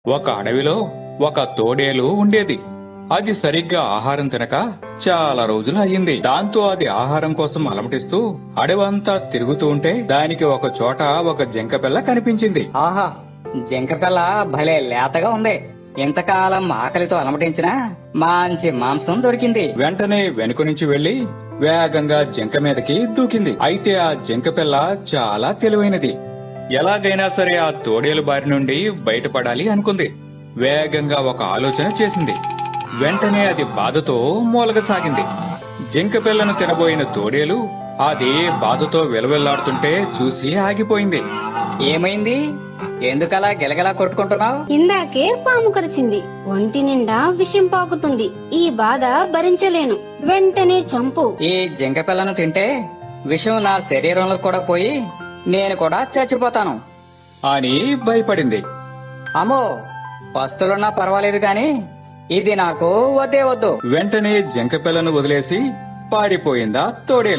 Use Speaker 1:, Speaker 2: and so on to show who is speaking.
Speaker 1: ఒక అడవిలో ఒక తోడేలు ఉండేది. అది సరిగ్గా ఆహారం తినక చాలా రోజులు అయ్యింది. దాంతో అది ఆహారం కోసం అలమటిస్తూ అడవంతా తిరుగుతూ ఉంటే దానికి ఒక చోట ఒక జింకపిల్ల కనిపించింది.
Speaker 2: ఆహా, జింకపిల్ల భలే లేతగా ఉంది. ఇంతకాలం ఆకలితో అలమటించినా మంచి మాంసం దొరికింది.
Speaker 1: వెంటనే వెనుక నుంచి వెళ్లి వేగంగా జింక మీదకి దూకింది. అయితే ఆ జింకపిల్ల చాలా తెలివైనది. ఎలాగైనా సరే ఆ తోడేలు బారి నుండి బయటపడాలి అనుకుంది. వేగంగా ఒక ఆలోచన చేసింది. వెంటనే అది బాధతో మూలగసాగింది. జింకపిల్లను తినబోయిన తోడేలు అది బాధతో విలవిల్లాడుతుంటే చూసి ఆగిపోయింది.
Speaker 2: ఏమైంది? ఎందుకలా గిలగిలా కొట్టుకుంటున్నావు?
Speaker 3: ఇందాకే పాము కరిచింది. ఒంటి నిండా విషం పాకుతుంది. ఈ బాధ భరించలేను. వెంటనే చంపు.
Speaker 2: ఈ జింకపిల్లను తింటే విషం నా శరీరంలో కూడా పోయి నేను కూడా చచ్చిపోతాను
Speaker 1: అని భయపడింది.
Speaker 2: అమ్మో, పస్తులున్నా పర్వాలేదు గాని ఇది నాకు వద్దే వద్దు.
Speaker 1: వెంటనే జింకపిల్లను వదిలేసి పారిపోయిందా తోడేలు.